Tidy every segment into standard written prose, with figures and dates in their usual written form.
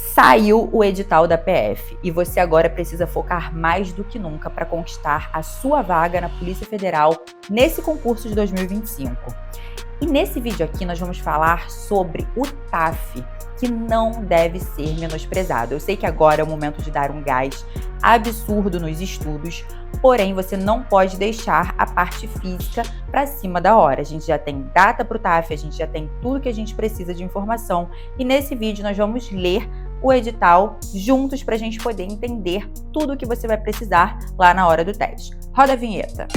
Saiu o edital da PF e você agora precisa focar mais do que nunca para conquistar a sua vaga na Polícia Federal nesse concurso de 2025. E nesse vídeo aqui nós vamos falar sobre o TAF, que não deve ser menosprezado. Eu sei que agora é o momento de dar um gás absurdo nos estudos, porém você não pode deixar a parte física para cima da hora. A gente já tem data para o TAF, a gente já tem tudo que a gente precisa de informação e nesse vídeo nós vamos ler o edital juntos para a gente poder entender tudo o que você vai precisar lá na hora do teste. Roda a vinheta!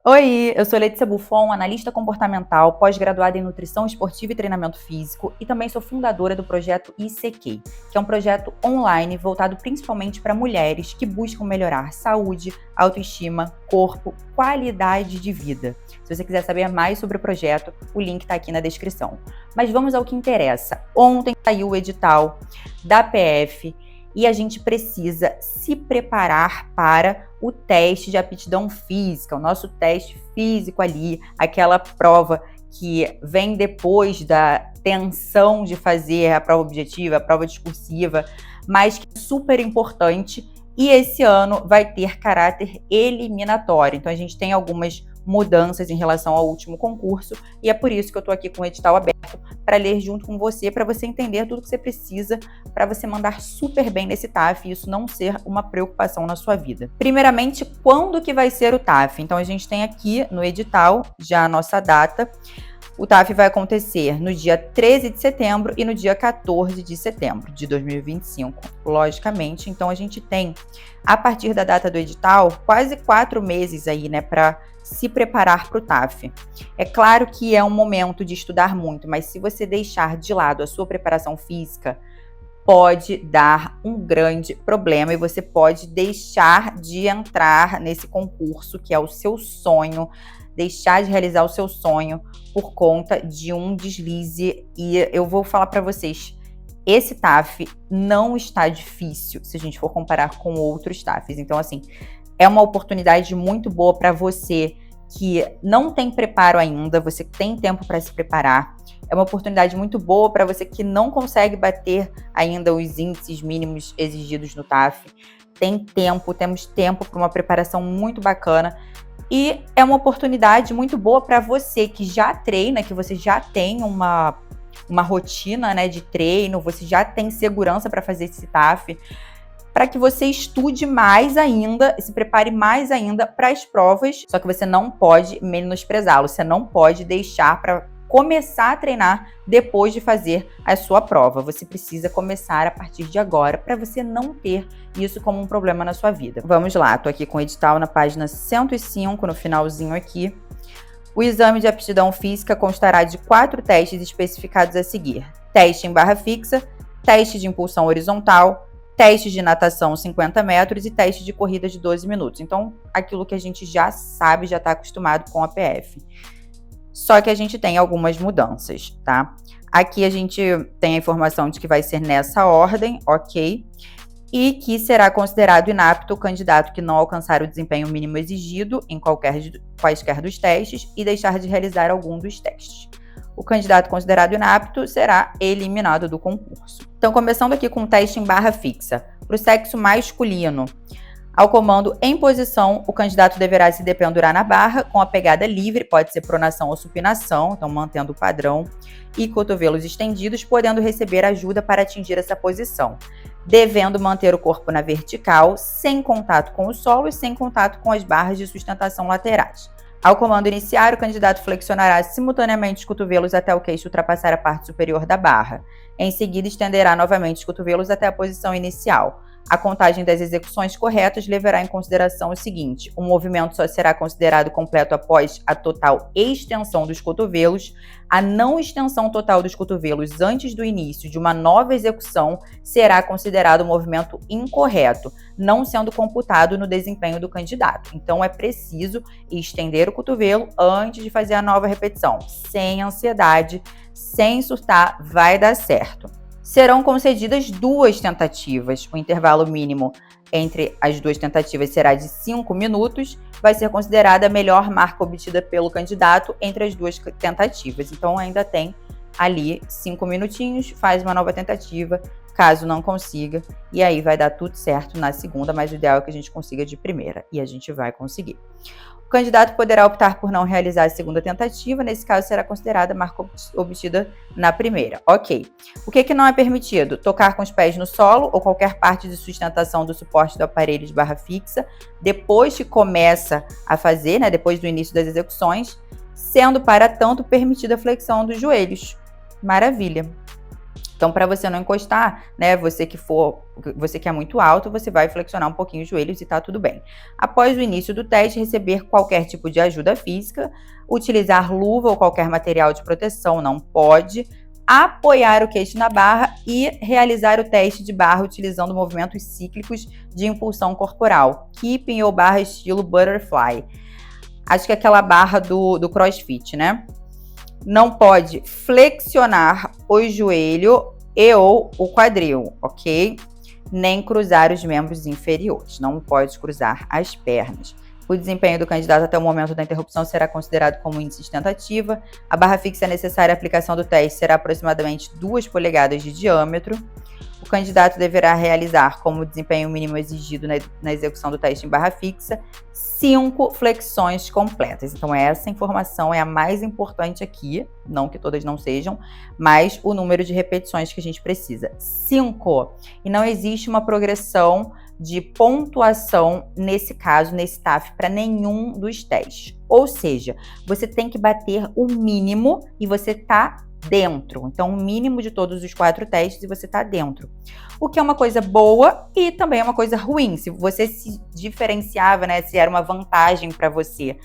Oi, eu sou Letícia Buffon, analista comportamental, pós-graduada em nutrição esportiva e treinamento físico e também sou fundadora do projeto ICQ, que é um projeto online voltado principalmente para mulheres que buscam melhorar saúde, autoestima, corpo, qualidade de vida. Se você quiser saber mais sobre o projeto, o link está aqui na descrição. Mas vamos ao que interessa. Ontem saiu o edital da PF e a gente precisa se preparar para o teste de aptidão física, o nosso teste físico ali, aquela prova que vem depois da tensão de fazer a prova objetiva, a prova discursiva, mas que é super importante e esse ano vai ter caráter eliminatório. Então a gente tem algumas mudanças em relação ao último concurso e é por isso que eu estou aqui com o edital aberto para ler junto com você, para você entender tudo que você precisa para você mandar super bem nesse TAF e isso não ser uma preocupação na sua vida. Primeiramente, quando que vai ser o TAF? Então a gente tem aqui no edital já a nossa data. O TAF vai acontecer no dia 13 de setembro e no dia 14 de setembro de 2025, logicamente. Então a gente tem, a partir da data do edital, quase 4 meses aí, né, para se preparar para o TAF. É claro que é um momento de estudar muito, mas se você deixar de lado a sua preparação física, pode dar um grande problema e você pode deixar de entrar nesse concurso que é o seu sonho, deixar de realizar o seu sonho por conta de um deslize. E eu vou falar para vocês, esse TAF não está difícil se a gente for comparar com outros TAFs. Então, assim, é uma oportunidade muito boa para você que não tem preparo ainda, você tem tempo para se preparar. É uma oportunidade muito boa para você que não consegue bater ainda os índices mínimos exigidos no TAF. Temos tempo para uma preparação muito bacana. E é uma oportunidade muito boa para você que já treina, que você já tem uma rotina, né, de treino, você já tem segurança para fazer esse TAF, para que você estude mais ainda, se prepare mais ainda para as provas, só que você não pode menosprezá-lo, você não pode deixar para começar a treinar depois de fazer a sua prova. Você precisa começar a partir de agora para você não ter isso como um problema na sua vida. Vamos lá, tô aqui com o edital na página 105, no finalzinho aqui. O exame de aptidão física constará de 4 testes especificados a seguir: teste em barra fixa, teste de impulsão horizontal, teste de natação 50 metros e teste de corrida de 12 minutos. Então, aquilo que a gente já sabe, já está acostumado com a PF. Só que a gente tem algumas mudanças, tá? Aqui a gente tem a informação de que vai ser nessa ordem, ok? E que será considerado inapto o candidato que não alcançar o desempenho mínimo exigido em quaisquer dos testes e deixar de realizar algum dos testes. O candidato considerado inapto será eliminado do concurso. Então, começando aqui com o teste em barra fixa. Para o sexo masculino, ao comando em posição, o candidato deverá se dependurar na barra com a pegada livre, pode ser pronação ou supinação, então mantendo o padrão, e cotovelos estendidos, podendo receber ajuda para atingir essa posição, devendo manter o corpo na vertical, sem contato com o solo e sem contato com as barras de sustentação laterais. Ao comando iniciar, o candidato flexionará simultaneamente os cotovelos até o queixo ultrapassar a parte superior da barra. Em seguida, estenderá novamente os cotovelos até a posição inicial. A contagem das execuções corretas levará em consideração o seguinte: o movimento só será considerado completo após a total extensão dos cotovelos. A não extensão total dos cotovelos antes do início de uma nova execução será considerado um movimento incorreto, não sendo computado no desempenho do candidato. Então, é preciso estender o cotovelo antes de fazer a nova repetição. Sem ansiedade, sem surtar, vai dar certo. Serão concedidas 2 tentativas. O intervalo mínimo entre as 2 tentativas será de 5 minutos. Vai ser considerada a melhor marca obtida pelo candidato entre as 2 tentativas. Então, ainda tem ali 5 minutinhos, faz uma nova tentativa, caso não consiga. E aí vai dar tudo certo na segunda, mas o ideal é que a gente consiga de primeira. E a gente vai conseguir. O candidato poderá optar por não realizar a segunda tentativa, nesse caso será considerada a marca obtida na primeira. Ok. O que não é permitido? Tocar com os pés no solo ou qualquer parte de sustentação do suporte do aparelho de barra fixa, depois que começa a fazer, né, depois do início das execuções, sendo para tanto permitida a flexão dos joelhos. Maravilha! Então, para você não encostar, né, você que é muito alto, você vai flexionar um pouquinho os joelhos e tá tudo bem. Após o início do teste, receber qualquer tipo de ajuda física, utilizar luva ou qualquer material de proteção não pode, apoiar o queixo na barra e realizar o teste de barra utilizando movimentos cíclicos de impulsão corporal, keeping ou barra estilo butterfly. Acho que é aquela barra do CrossFit, né? Não pode flexionar o joelho e ou o quadril, ok? Nem cruzar os membros inferiores. Não pode cruzar as pernas. O desempenho do candidato até o momento da interrupção será considerado como índice de tentativa. A barra fixa necessária à aplicação do teste será aproximadamente 2 polegadas de diâmetro. O candidato deverá realizar, como desempenho mínimo exigido na execução do teste em barra fixa, 5 flexões completas. Então, essa informação é a mais importante aqui, não que todas não sejam, mas o número de repetições que a gente precisa. 5. E não existe uma progressão de pontuação nesse caso, nesse TAF, para nenhum dos testes. Ou seja, você tem que bater o mínimo e você está dentro. Então, o mínimo de todos os 4 testes e você está dentro. O que é uma coisa boa e também é uma coisa ruim. Se você se diferenciava, né, se era uma vantagem para você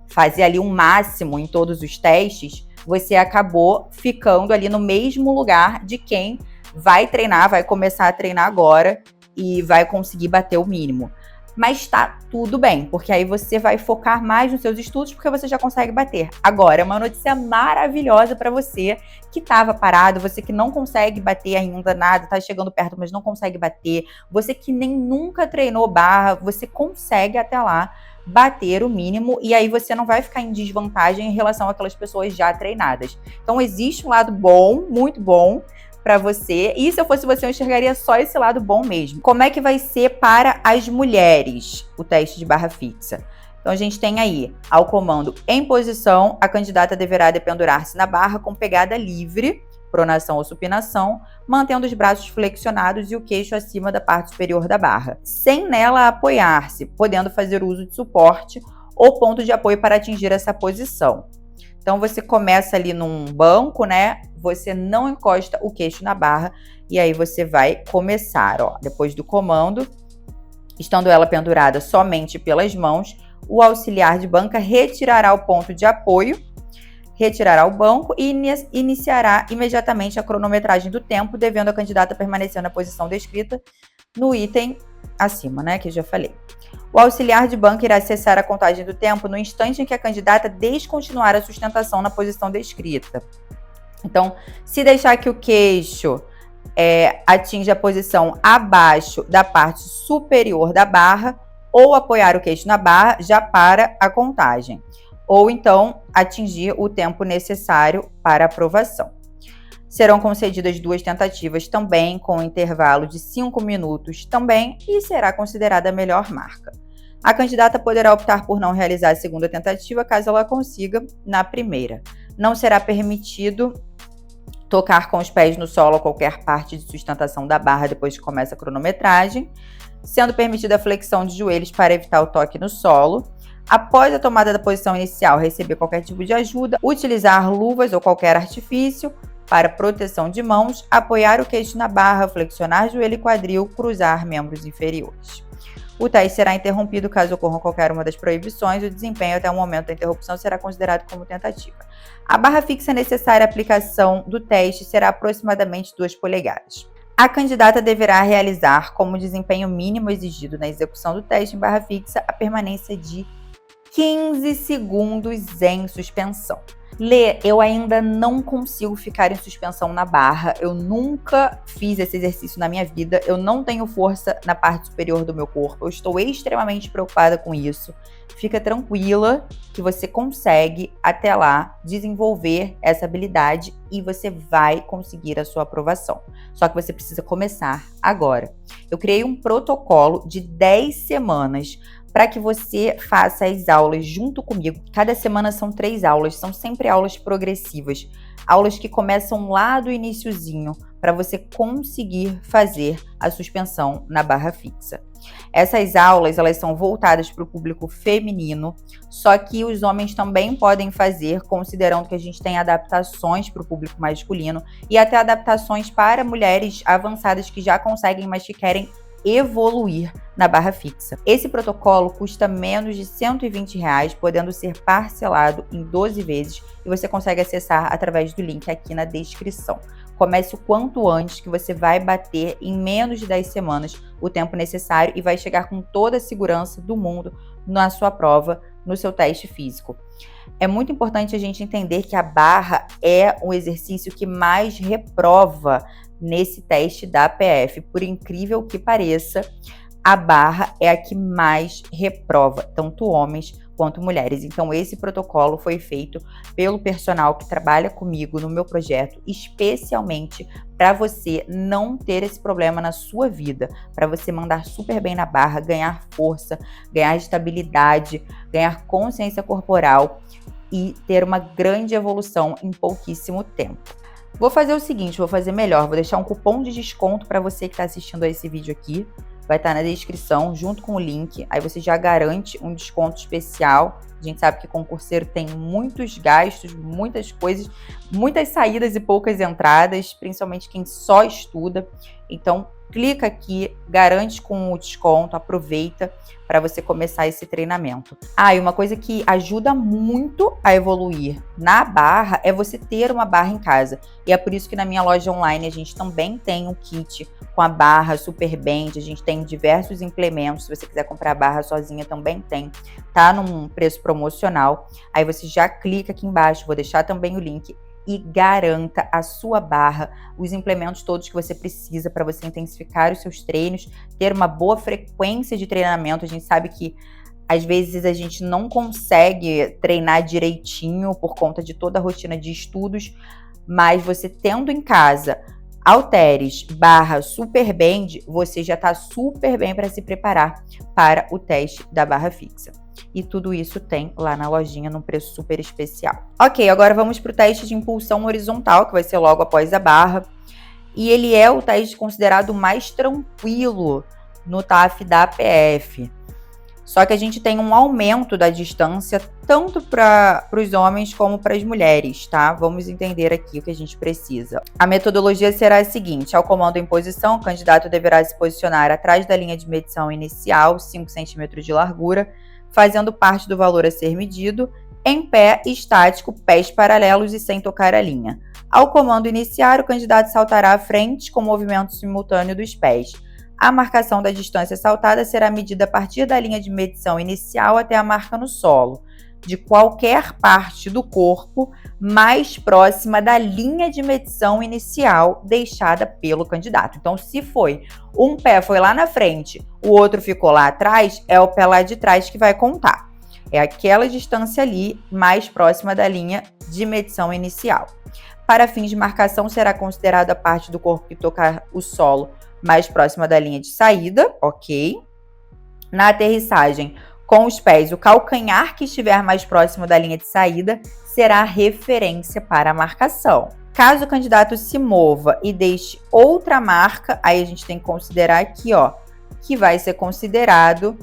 fazer ali um máximo em todos os testes, você acabou ficando ali no mesmo lugar de quem vai treinar, vai começar a treinar agora e vai conseguir bater o mínimo. Mas tá tudo bem, porque aí você vai focar mais nos seus estudos, porque você já consegue bater. Agora, é uma notícia maravilhosa para você que estava parado, você que não consegue bater ainda nada, tá chegando perto, mas não consegue bater, você que nem nunca treinou barra, você consegue até lá bater o mínimo e aí você não vai ficar em desvantagem em relação àquelas pessoas já treinadas. Então, existe um lado bom, muito bom, para você, e se eu fosse você, eu enxergaria só esse lado bom mesmo. Como é que vai ser para as mulheres o teste de barra fixa? Então, a gente tem aí, ao comando em posição, a candidata deverá dependurar-se na barra com pegada livre, pronação ou supinação, mantendo os braços flexionados e o queixo acima da parte superior da barra, sem nela apoiar-se, podendo fazer uso de suporte ou ponto de apoio para atingir essa posição. Então, você começa ali num banco, né? Você não encosta o queixo na barra e aí você vai começar, ó. Depois do comando, estando ela pendurada somente pelas mãos, o auxiliar de banca retirará o ponto de apoio, retirará o banco e iniciará imediatamente a cronometragem do tempo, devendo a candidata permanecer na posição descrita no item acima, né? Que eu já falei. O auxiliar de banca irá cessar a contagem do tempo no instante em que a candidata descontinuar a sustentação na posição descrita. Então, se deixar que o queixo atinja a posição abaixo da parte superior da barra, ou apoiar o queixo na barra, já para a contagem. Ou então, atingir o tempo necessário para a aprovação. Serão concedidas 2 tentativas também, com um intervalo de 5 minutos também, e será considerada a melhor marca. A candidata poderá optar por não realizar a segunda tentativa, caso ela consiga na primeira. Não será permitido tocar com os pés no solo ou qualquer parte de sustentação da barra depois que começa a cronometragem, sendo permitida a flexão de joelhos para evitar o toque no solo. Após a tomada da posição inicial, receber qualquer tipo de ajuda, utilizar luvas ou qualquer artifício, para proteção de mãos, apoiar o queixo na barra, flexionar joelho e quadril, cruzar membros inferiores. O teste será interrompido caso ocorra qualquer uma das proibições. O desempenho até o momento da interrupção será considerado como tentativa. A barra fixa necessária à aplicação do teste será aproximadamente 2 polegadas. A candidata deverá realizar, como desempenho mínimo exigido na execução do teste em barra fixa, a permanência de 15 segundos em suspensão. Lê, eu ainda não consigo ficar em suspensão na barra, eu nunca fiz esse exercício na minha vida, eu não tenho força na parte superior do meu corpo, eu estou extremamente preocupada com isso. Fica tranquila que você consegue, até lá, desenvolver essa habilidade e você vai conseguir a sua aprovação. Só que você precisa começar agora. Eu criei um protocolo de 10 semanas para que você faça as aulas junto comigo. Cada semana são 3 aulas, são sempre aulas progressivas. Aulas que começam lá do iniciozinho, para você conseguir fazer a suspensão na barra fixa. Essas aulas, elas são voltadas para o público feminino, só que os homens também podem fazer, considerando que a gente tem adaptações para o público masculino e até adaptações para mulheres avançadas que já conseguem, mas que querem evoluir na barra fixa. Esse protocolo custa menos de R$120, podendo ser parcelado em 12 vezes e você consegue acessar através do link aqui na descrição. Comece o quanto antes, que você vai bater em menos de 10 semanas o tempo necessário e vai chegar com toda a segurança do mundo na sua prova, no seu teste físico. É muito importante a gente entender que a barra é o exercício que mais reprova nesse teste da PF. Por incrível que pareça, a barra é a que mais reprova, tanto homens quanto mulheres. Então, esse protocolo foi feito pelo personal que trabalha comigo no meu projeto, especialmente para você não ter esse problema na sua vida, para você mandar super bem na barra, ganhar força, ganhar estabilidade, ganhar consciência corporal e ter uma grande evolução em pouquíssimo tempo. Vou fazer o seguinte, vou fazer melhor, vou deixar um cupom de desconto para você que está assistindo a esse vídeo aqui. Vai estar na descrição, junto com o link. Aí você já garante um desconto especial. A gente sabe que concurseiro tem muitos gastos, muitas coisas, muitas saídas e poucas entradas, principalmente quem só estuda. Então, clica aqui, garante com o desconto, aproveita para você começar esse treinamento. E uma coisa que ajuda muito a evoluir na barra é você ter uma barra em casa. E é por isso que na minha loja online a gente também tem um kit com a barra Super Band, a gente tem diversos implementos. Se você quiser comprar a barra sozinha também tem, tá num preço promocional. Aí você já clica aqui embaixo, vou deixar também o link. E garanta a sua barra, os implementos todos que você precisa para você intensificar os seus treinos, ter uma boa frequência de treinamento. A gente sabe que às vezes a gente não consegue treinar direitinho por conta de toda a rotina de estudos, mas você tendo em casa halteres, barra Super Band, você já está super bem para se preparar para o teste da barra fixa. E tudo isso tem lá na lojinha num preço super especial. Ok, agora vamos para o teste de impulsão horizontal, que vai ser logo após a barra. E ele é o teste considerado mais tranquilo no TAF da PF. Só que a gente tem um aumento da distância tanto para os homens como para as mulheres, tá? Vamos entender aqui o que a gente precisa. A metodologia será a seguinte: ao comando em posição, o candidato deverá se posicionar atrás da linha de medição inicial, 5 centímetros de largura, fazendo parte do valor a ser medido, em pé, estático, pés paralelos e sem tocar a linha. Ao comando iniciar, o candidato saltará à frente com movimento simultâneo dos pés. A marcação da distância saltada será medida a partir da linha de medição inicial até a marca no solo, de qualquer parte do corpo mais próxima da linha de medição inicial deixada pelo candidato. Então, se foi um pé foi lá na frente, o outro ficou lá atrás, é o pé lá de trás que vai contar. É aquela distância ali mais próxima da linha de medição inicial. Para fins de marcação, será considerada a parte do corpo que tocar o solo mais próxima da linha de saída, ok? Na aterrissagem, com os pés, o calcanhar que estiver mais próximo da linha de saída será referência para a marcação. Caso o candidato se mova e deixe outra marca, aí a gente tem que considerar aqui, ó, que vai ser considerado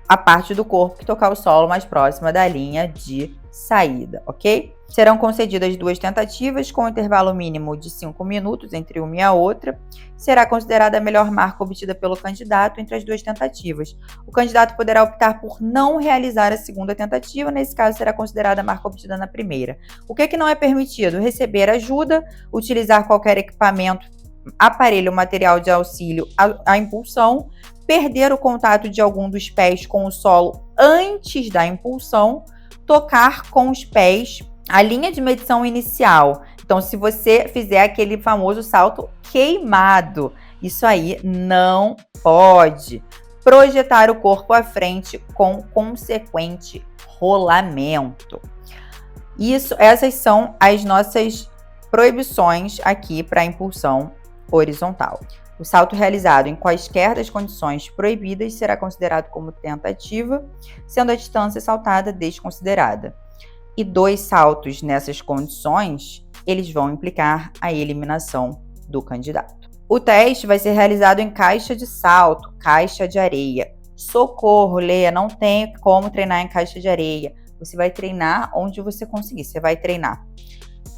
a parte do corpo que tocar o solo mais próxima da linha de saída, ok? Serão concedidas 2 tentativas com um intervalo mínimo de 5 minutos entre uma e a outra. Será considerada a melhor marca obtida pelo candidato entre as 2 tentativas. O candidato poderá optar por não realizar a segunda tentativa, nesse caso será considerada a marca obtida na primeira. O que não é permitido? Receber ajuda, utilizar qualquer equipamento, aparelho, material de auxílio à impulsão, perder o contato de algum dos pés com o solo antes da impulsão, tocar com os pés a linha de medição inicial. Então, se você fizer aquele famoso salto queimado, isso aí não pode. Projetar o corpo à frente com consequente rolamento. Essas são as nossas proibições aqui para a impulsão horizontal. O salto realizado em quaisquer das condições proibidas será considerado como tentativa, sendo a distância saltada desconsiderada. E 2 saltos nessas condições, eles vão implicar a eliminação do candidato. O teste vai ser realizado em caixa de salto, caixa de areia. Socorro, Lê, não tem como treinar em caixa de areia. Você vai treinar onde você conseguir. Você vai treinar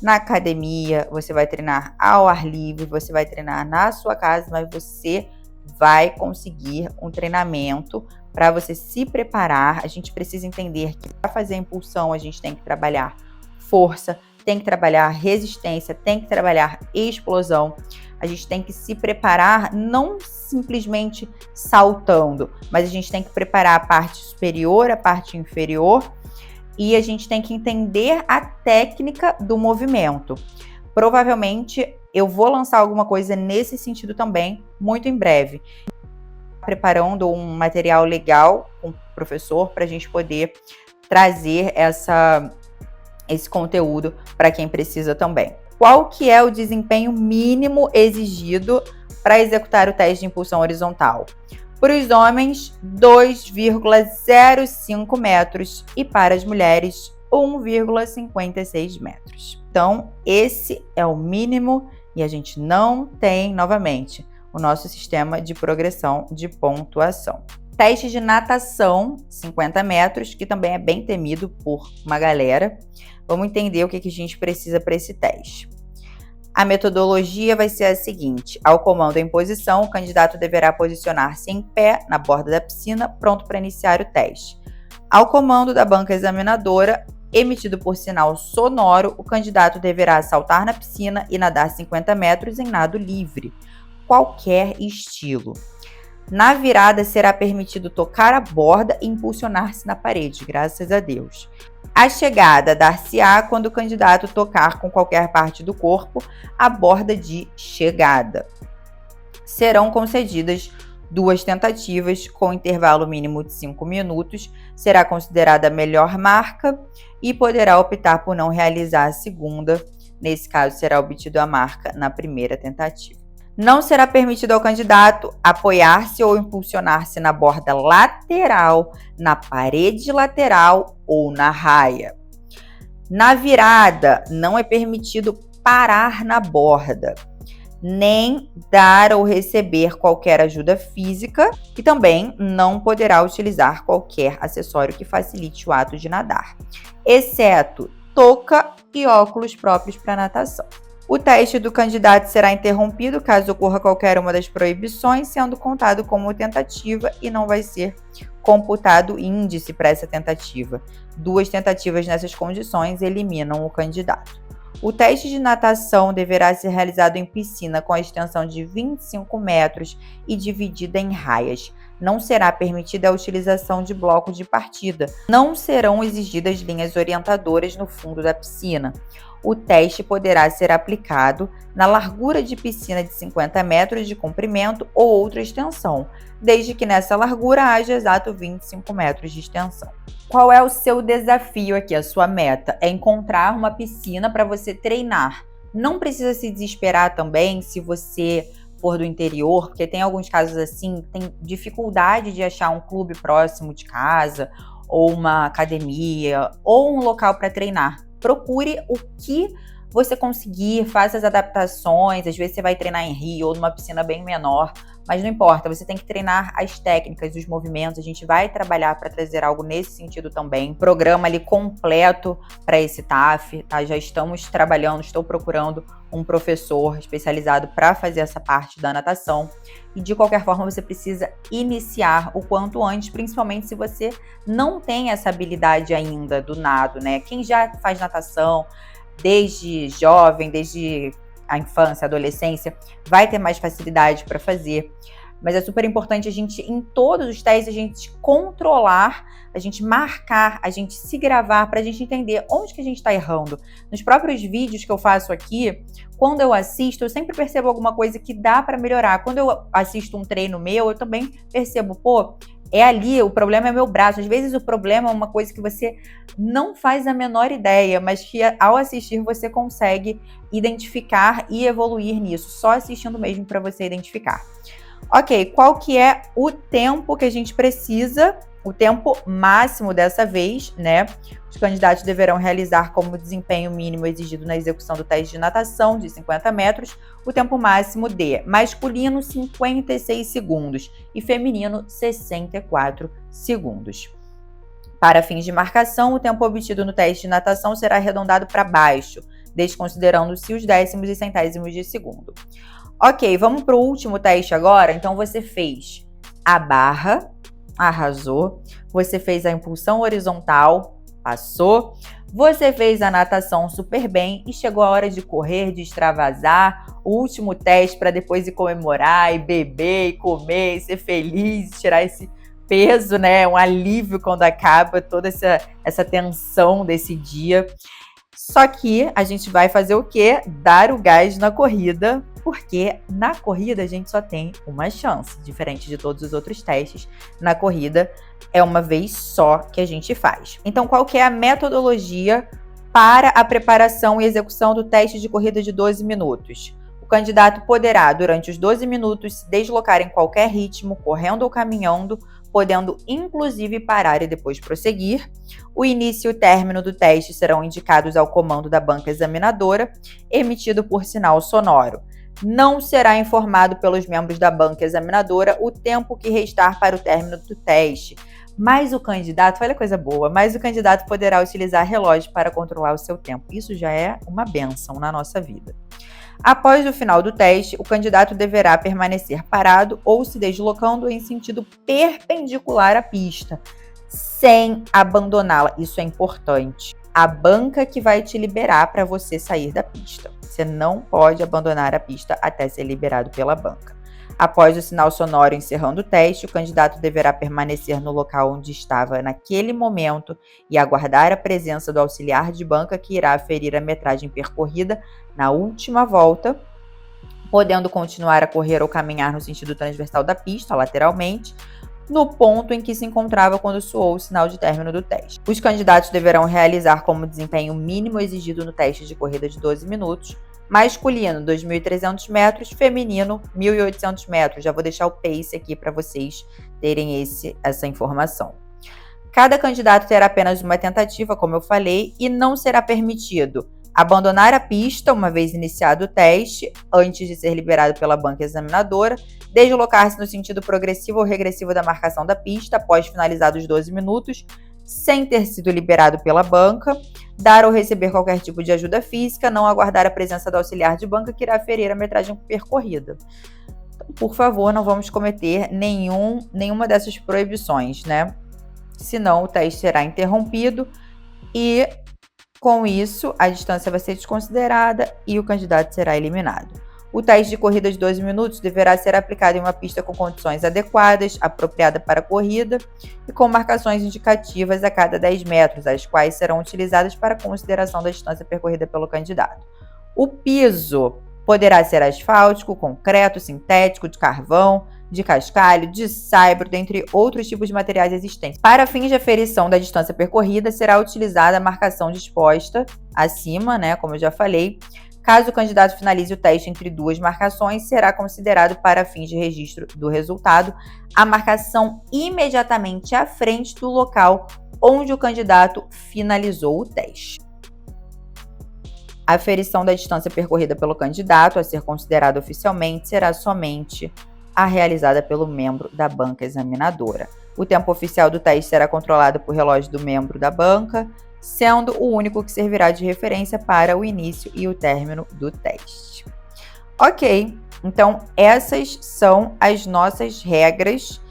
na academia, você vai treinar ao ar livre, você vai treinar na sua casa, mas você vai conseguir um treinamento para você se preparar. A gente precisa entender que para fazer a impulsão a gente tem que trabalhar força, tem que trabalhar resistência, tem que trabalhar explosão. A gente tem que se preparar não simplesmente saltando, mas a gente tem que preparar a parte superior, a parte inferior, e a gente tem que entender a técnica do movimento. Provavelmente eu vou lançar alguma coisa nesse sentido também, muito em breve. Preparando um material legal com o professor para a gente poder trazer esse conteúdo para quem precisa também. Qual que é o desempenho mínimo exigido para executar o teste de impulsão horizontal? Para os homens, 2,05 metros e para as mulheres, 1,56 metros. Então, esse é o mínimo e a gente não tem, novamente, o nosso sistema de progressão de pontuação. Teste de natação, 50 metros, que também é bem temido por uma galera. Vamos entender o que a gente precisa para esse teste. A metodologia vai ser a seguinte: ao comando em posição, o candidato deverá posicionar-se em pé na borda da piscina, pronto para iniciar o teste. Ao comando da banca examinadora, emitido por sinal sonoro, o candidato deverá saltar na piscina e nadar 50 metros em nado livre, qualquer estilo. Na virada, será permitido tocar a borda e impulsionar-se na parede, graças a Deus. A chegada dar-se-á quando o candidato tocar com qualquer parte do corpo a borda de chegada. Serão concedidas 2 tentativas com intervalo mínimo de 5 minutos, será considerada a melhor marca e poderá optar por não realizar a segunda. Nesse caso, será obtida a marca na primeira tentativa. Não será permitido ao candidato apoiar-se ou impulsionar-se na borda lateral, na parede lateral ou na raia. Na virada, não é permitido parar na borda, nem dar ou receber qualquer ajuda física e também não poderá utilizar qualquer acessório que facilite o ato de nadar, exceto touca e óculos próprios para natação. O teste do candidato será interrompido caso ocorra qualquer uma das proibições, sendo contado como tentativa e não vai ser computado índice para essa tentativa. 2 tentativas nessas condições eliminam o candidato. O teste de natação deverá ser realizado em piscina com a extensão de 25 metros e dividida em raias. Não será permitida a utilização de bloco de partida. Não serão exigidas linhas orientadoras no fundo da piscina. O teste poderá ser aplicado na largura de piscina de 50 metros de comprimento ou outra extensão, desde que nessa largura haja exato 25 metros de extensão. Qual é o seu desafio aqui? A sua meta é encontrar uma piscina para você treinar. Não precisa se desesperar também se você for do interior, porque tem alguns casos assim, tem dificuldade de achar um clube próximo de casa, ou uma academia, ou um local para treinar. Procure o que você conseguir, faça as adaptações. Às vezes você vai treinar em rio ou numa piscina bem menor, mas não importa, você tem que treinar as técnicas, os movimentos. A gente vai trabalhar para trazer algo nesse sentido também. Programa ali completo para esse TAF, tá? Já estamos trabalhando, estou procurando um professor especializado para fazer essa parte da natação. E de qualquer forma, você precisa iniciar o quanto antes, principalmente se você não tem essa habilidade ainda do nado, né? Quem já faz natação desde jovem, desde a infância, a adolescência, vai ter mais facilidade para fazer. Mas é super importante a gente, em todos os testes, a gente controlar, a gente marcar, a gente se gravar para a gente entender onde que a gente está errando. Nos próprios vídeos que eu faço aqui, quando eu assisto, eu sempre percebo alguma coisa que dá para melhorar. Quando eu assisto um treino meu, eu também percebo, pô, é ali, o problema é meu braço. Às vezes o problema é uma coisa que você não faz a menor ideia, mas que ao assistir você consegue identificar e evoluir nisso, só assistindo mesmo para você identificar. Ok, qual que é o tempo que a gente precisa, o tempo máximo dessa vez, né? Os candidatos deverão realizar como desempenho mínimo exigido na execução do teste de natação de 50 metros, o tempo máximo de masculino 56 segundos e feminino 64 segundos. Para fins de marcação, o tempo obtido no teste de natação será arredondado para baixo, desconsiderando-se os décimos e centésimos de segundo. Ok, vamos para o último teste agora. Então, você fez a barra, arrasou. Você fez a impulsão horizontal, passou. Você fez a natação super bem e chegou a hora de correr, de extravasar. O último teste para depois ir comemorar, e beber, e comer, e ser feliz, tirar esse peso, né? Um alívio quando acaba toda essa tensão desse dia. Só que a gente vai fazer o quê? Dar o gás na corrida, porque na corrida a gente só tem uma chance, diferente de todos os outros testes. Na corrida é uma vez só que a gente faz. Então, qual que é a metodologia para a preparação e execução do teste de corrida de 12 minutos? O candidato poderá, durante os 12 minutos, se deslocar em qualquer ritmo, correndo ou caminhando, podendo inclusive parar e depois prosseguir. O início e o término do teste serão indicados ao comando da banca examinadora, emitido por sinal sonoro. Não será informado pelos membros da banca examinadora o tempo que restar para o término do teste. Mas o candidato, olha que coisa boa, mas o candidato poderá utilizar relógio para controlar o seu tempo. Isso já é uma bênção na nossa vida. Após o final do teste, o candidato deverá permanecer parado ou se deslocando em sentido perpendicular à pista, sem abandoná-la. Isso é importante. A banca que vai te liberar para você sair da pista. Você não pode abandonar a pista até ser liberado pela banca. Após o sinal sonoro encerrando o teste, o candidato deverá permanecer no local onde estava naquele momento e aguardar a presença do auxiliar de banca que irá aferir a metragem percorrida na última volta, podendo continuar a correr ou caminhar no sentido transversal da pista, lateralmente, no ponto em que se encontrava quando soou o sinal de término do teste. Os candidatos deverão realizar como desempenho mínimo exigido no teste de corrida de 12 minutos, masculino 2.300 metros, feminino 1.800 metros. Já vou deixar o pace aqui para vocês terem essa informação. Cada candidato terá apenas uma tentativa, como eu falei, e não será permitido abandonar a pista uma vez iniciado o teste, antes de ser liberado pela banca examinadora, deslocar-se no sentido progressivo ou regressivo da marcação da pista após finalizados os 12 minutos, sem ter sido liberado pela banca, dar ou receber qualquer tipo de ajuda física, não aguardar a presença do auxiliar de banca que irá aferir a metragem percorrida. Então, por favor, não vamos cometer nenhuma dessas proibições, né? Senão o teste será interrompido e, com isso, a distância vai ser desconsiderada e o candidato será eliminado. O teste de corrida de 12 minutos deverá ser aplicado em uma pista com condições adequadas, apropriada para a corrida e com marcações indicativas a cada 10 metros, as quais serão utilizadas para consideração da distância percorrida pelo candidato. O piso poderá ser asfáltico, concreto, sintético, de carvão, de cascalho, de saibro, dentre outros tipos de materiais existentes. Para fins de aferição da distância percorrida, será utilizada a marcação disposta acima, né, como eu já falei. Caso o candidato finalize o teste entre duas marcações, será considerado para fins de registro do resultado a marcação imediatamente à frente do local onde o candidato finalizou o teste. A aferição da distância percorrida pelo candidato a ser considerado oficialmente será somente a realizada pelo membro da banca examinadora. O tempo oficial do teste será controlado por relógio do membro da banca, sendo o único que servirá de referência para o início e o término do teste. Ok, então essas são as nossas regras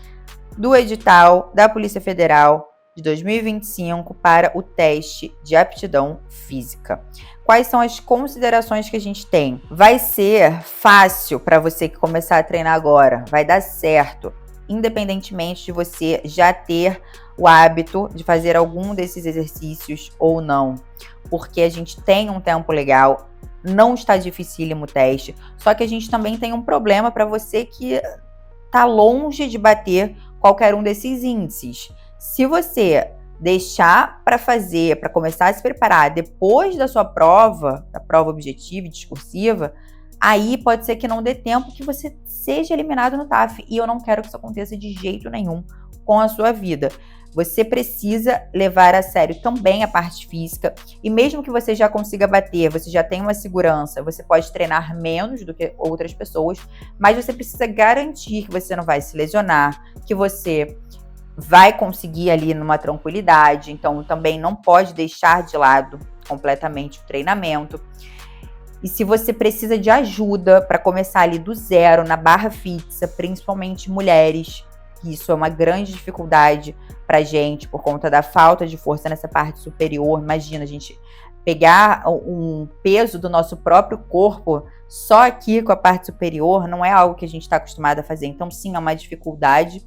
do edital da Polícia Federal de 2025 para o teste de aptidão física. Quais são as considerações que a gente tem? Vai ser fácil para você que começar a treinar agora, vai dar certo, independentemente de você já ter o hábito de fazer algum desses exercícios ou não, porque a gente tem um tempo legal, não está dificílimo o teste, só que a gente também tem um problema para você que está longe de bater qualquer um desses índices. Se você deixar para fazer, para começar a se preparar depois da sua prova, da prova objetiva e discursiva, aí pode ser que não dê tempo que você seja eliminado no TAF. E eu não quero que isso aconteça de jeito nenhum com a sua vida. Você precisa levar a sério também a parte física. E mesmo que você já consiga bater, você já tem uma segurança, você pode treinar menos do que outras pessoas, mas você precisa garantir que você não vai se lesionar, que você vai conseguir ali numa tranquilidade. Então, também não pode deixar de lado completamente o treinamento. E se você precisa de ajuda para começar ali do zero na barra fixa, principalmente mulheres, isso é uma grande dificuldade pra gente por conta da falta de força nessa parte superior. Imagina a gente pegar um peso do nosso próprio corpo só aqui com a parte superior, não é algo que a gente está acostumado a fazer. Então, sim, é uma dificuldade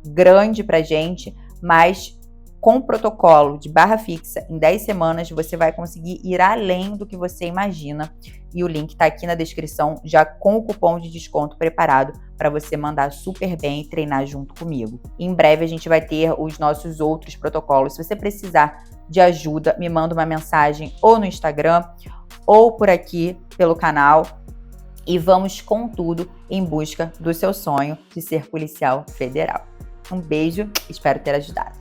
grande pra gente, mas com o protocolo de barra fixa, em 10 semanas, você vai conseguir ir além do que você imagina. E o link tá aqui na descrição, já com o cupom de desconto preparado para você mandar super bem e treinar junto comigo. Em breve a gente vai ter os nossos outros protocolos. Se você precisar de ajuda, me manda uma mensagem ou no Instagram ou por aqui pelo canal. E vamos com tudo em busca do seu sonho de ser policial federal. Um beijo, espero ter ajudado.